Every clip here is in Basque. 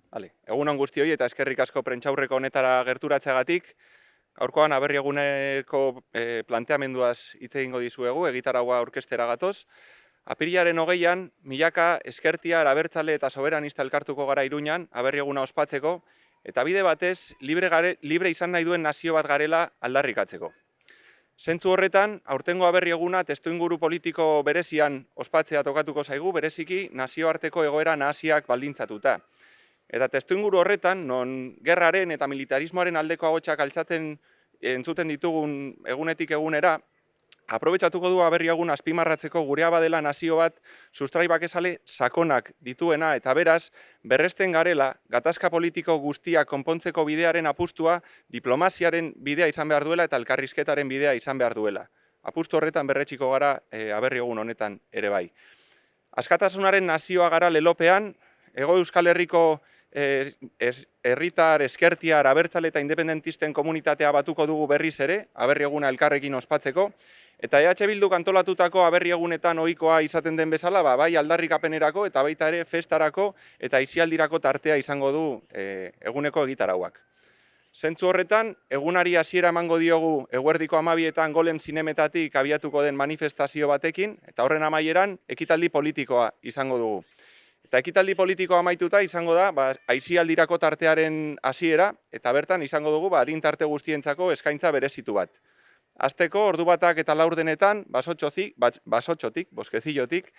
Egun on guztioi eta eskerrik asko prentsaurreko honetara gerturatzeagatik. Gaurkoan aberri eguneko planteamenduaz hitz egingo dizuegu, egitaraua aurkeztera gatoz. Apirilaren 20an, milaka ezkertiar, abertzale eta soberanista elkartuko gara Iruñan, aberri eguna ospatzeko, eta bide batez, libre izan nahi duen nazio bat garela aldarrikatzeko. Zentzu horretan, aurtengo aberri eguna testuinguru politiko berezian ospatzea tokatuko zaigu, bereziki nazioarteko egoera nahasiak baldintzatuta. Eta testuinguru horretan, non gerraren eta militarismoaren aldeko ahotsak altzaten entzuten ditugun egunetik egunera, aprobetxatuko du aberri egun azpimarratzeko gurea badela nazio bat sustrai bakezale sakonak dituena eta beraz, berresten garela, gatazka politiko guztiak konpontzeko bidearen apustua diplomaziaren bidea izan behar duela eta elkarrizketaren bidea izan behar duela. Apustu horretan berretxiko gara aberri egun honetan ere bai. Askatasunaren nazioa gara lelopean, Hego Euskal Herriko herritar, ezkertiar, abertzale eta independentisten komunitatea batuko dugu berriz ere, aberri eguna elkarrekin ospatzeko, eta EH Bilduk antolatutako aberri egunetan ohikoa izaten den bezala, bai aldarrikapenerako eta baita ere festarako eta aisialdirako tartea izango du eguneko egitarauak. Zentzu horretan, egunari hasiera emango diogu eguerdiko 12etan Golem zinemetatik abiatuko den manifestazio batekin, eta horren amaieran ekitaldi politikoa izango dugu. Eta ekitaldi politikoa amaituta izango da aisialdirako tartearen hasiera eta bertan izango dugu adin tarte guztientzako eskaintza berezitu bat. Hasteko ordu batak eta laurdenetan basotxotik, boskezillotik,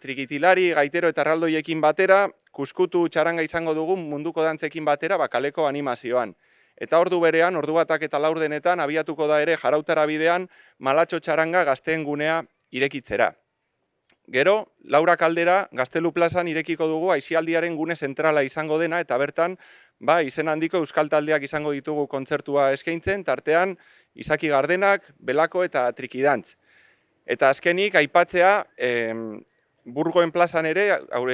trikitilari, gaitero eta erraldoiekin batera, kuskutu txaranga izango dugu munduko dantzekin batera kaleko animazioan. Eta ordu berean, ordu batak eta laurdenetan abiatuko da ere jarautara bidean malatxo txaranga gazteen gunea irekitzera. Gero, Laura Kaldera, Gaztelu plazan irekiko dugu aisialdiaren gune zentrala izango dena, eta bertan, izen handiko euskal taldeak izango ditugu kontzertua eskaintzen, tartean, Izaki Gardenak, Belako eta Trikidantz. Eta azkenik, aipatzea, Burgoen plazan ere,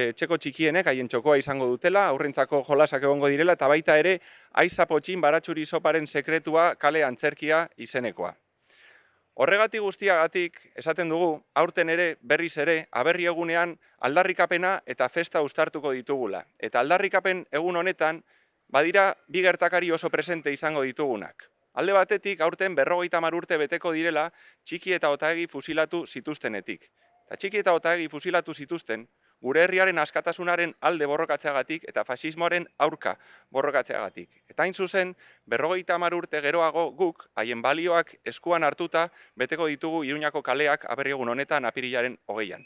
etxeko txikienek, haien txokoa izango dutela, aurrentzako jolasak egongo direla, eta baita ere, Aizapotxin baratxuri soparen sekretua kale antzerkia izenekoa. Horregatik guztiagatik, esaten dugu, aurten ere, berriz ere, aberri egunean aldarrikapena eta festa uztartuko ditugula. Eta aldarrikapen egun honetan, badira bi gertakari oso presente izango ditugunak. Alde batetik, aurten 50 urte beteko direla, Txiki eta Otaegi fusilatu zituztenetik. Eta Txiki eta Otaegi fusilatu zituzten, gure herriaren askatasunaren alde borrokatzeagatik eta fasismoaren aurka borrokatzeagatik. Eta hain zuzen, 50 urte geroago guk, haien balioak eskuan hartuta, beteko ditugu Iruñako kaleak aberri egun honetan apirilaren 20an.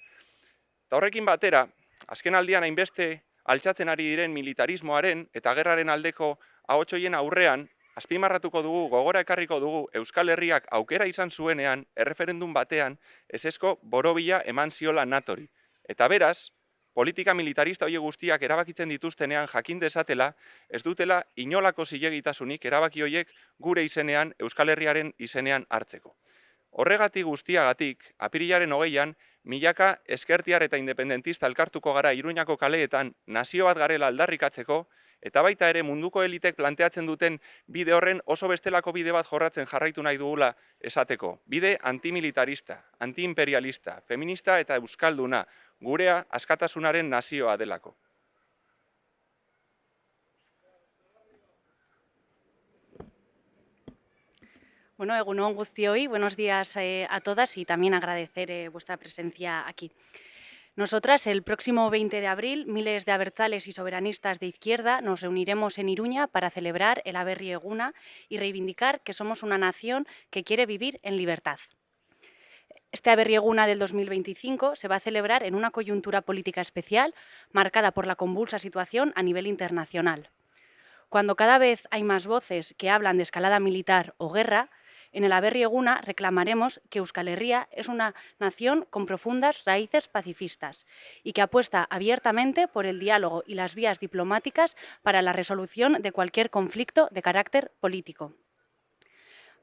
Eta horrekin batera, azken aldian hainbeste altxatzen ari diren militarismoaren eta gerraren aldeko ahotsoien aurrean, azpimarratuko dugu, gogora ekarriko dugu, Euskal Herriak aukera izan zuenean, erreferendum batean, ezezko borobila eman ziola natori. Eta beraz, politika militarista horiek guztiak erabakitzen dituztenean jakin dezatela, ez dutela inolako zilegitasunik erabaki horiek gure izenean, Euskal Herriaren izenean hartzeko. Horregatik guztiagatik, apirilaren 20an, milaka ezkertiar eta independentista elkartuko gara Iruñako kaleetan nazio bat garela aldarrikatzeko, eta baita ere munduko elitek planteatzen duten bide horren oso bestelako bide bat jorratzen jarraitu nahi dugula esateko. Bide antimilitarista, antiimperialista, feminista eta euskalduna, gurea askatasunaren nazioa delako. Bueno, egunon guztioi, buenos días a todas y también agradecer vuestra presencia aquí. Nosotras, el próximo 20 de abril, miles de abertzales y soberanistas de izquierda nos reuniremos en Iruña para celebrar el Aberri Eguna y reivindicar que somos una nación que quiere vivir en libertad. Este Aberri Eguna del 2025 se va a celebrar en una coyuntura política especial marcada por la convulsa situación a nivel internacional. Cuando cada vez hay más voces que hablan de escalada militar o guerra, en el Aberri Eguna reclamaremos que Euskal Herria es una nación con profundas raíces pacifistas y que apuesta abiertamente por el diálogo y las vías diplomáticas para la resolución de cualquier conflicto de carácter político.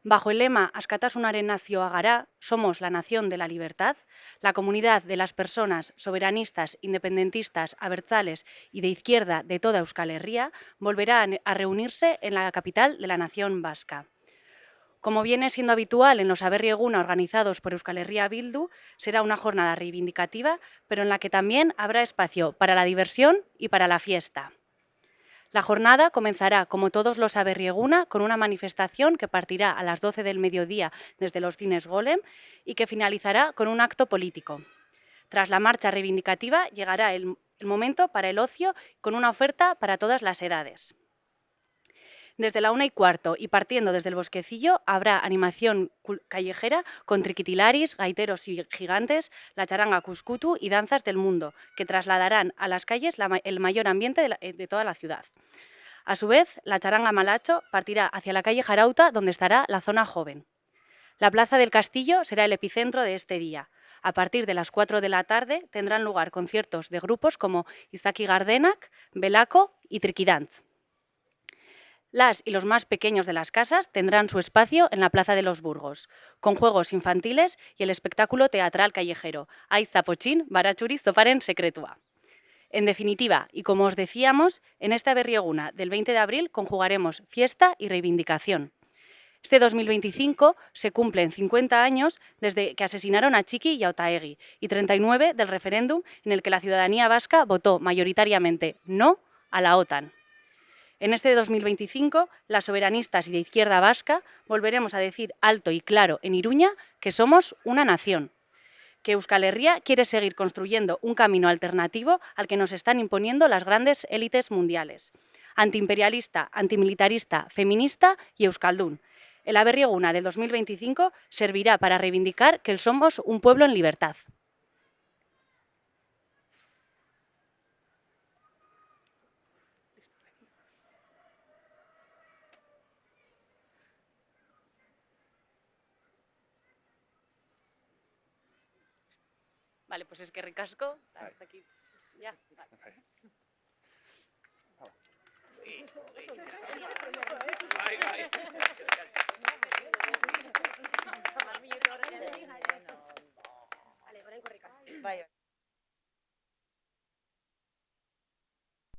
Bajo el lema Askatasunaren nazioa gara, somos la nación de la libertad, la comunidad de las personas soberanistas, independentistas, abertzales y de izquierda de toda Euskal Herria volverá a reunirse en la capital de la nación vasca. Como viene siendo habitual en los Aberri Eguna organizados por Euskal Herria Bildu, será una jornada reivindicativa, pero en la que también habrá espacio para la diversión y para la fiesta. La jornada comenzará, como todos los Aberrieguna, con una manifestación que partirá a las 12 del mediodía desde los cines Golem y que finalizará con un acto político. Tras la marcha reivindicativa llegará el momento para el ocio con una oferta para todas las edades. Desde la 1:15 y partiendo desde el Bosquecillo habrá animación callejera con triquitilaris, gaiteros y gigantes, la charanga cuscutu y danzas del mundo, que trasladarán a las calles el mayor ambiente de toda la ciudad. A su vez, la charanga malacho partirá hacia la calle Jarauta, donde estará la zona joven. La plaza del Castillo será el epicentro de este día. A partir de las 4 de la tarde tendrán lugar conciertos de grupos como Izaki Gardenak, Belaco y Triquidantz. Las y los más pequeños de las casas tendrán su espacio en la Plaza de los Burgos, con juegos infantiles y el espectáculo teatral callejero Aiza Pochín, Baratxuri Zoparen Sekretua. En definitiva, y como os decíamos, en esta Aberrieguna del 20 de abril conjugaremos fiesta y reivindicación. Este 2025 se cumplen 50 años desde que asesinaron a Txiki y a Otaegi y 39 del referéndum en el que la ciudadanía vasca votó mayoritariamente no a la OTAN. En este 2025, las soberanistas y de izquierda vasca volveremos a decir alto y claro en Iruña que somos una nación, que Euskal Herria quiere seguir construyendo un camino alternativo al que nos están imponiendo las grandes élites mundiales, antiimperialista, antimilitarista, feminista y euskaldún. El Aberrieguna del 2025 servirá para reivindicar que somos un pueblo en libertad. Vale, pues es que ricasco. Hasta aquí. Ya. Vale. Bai.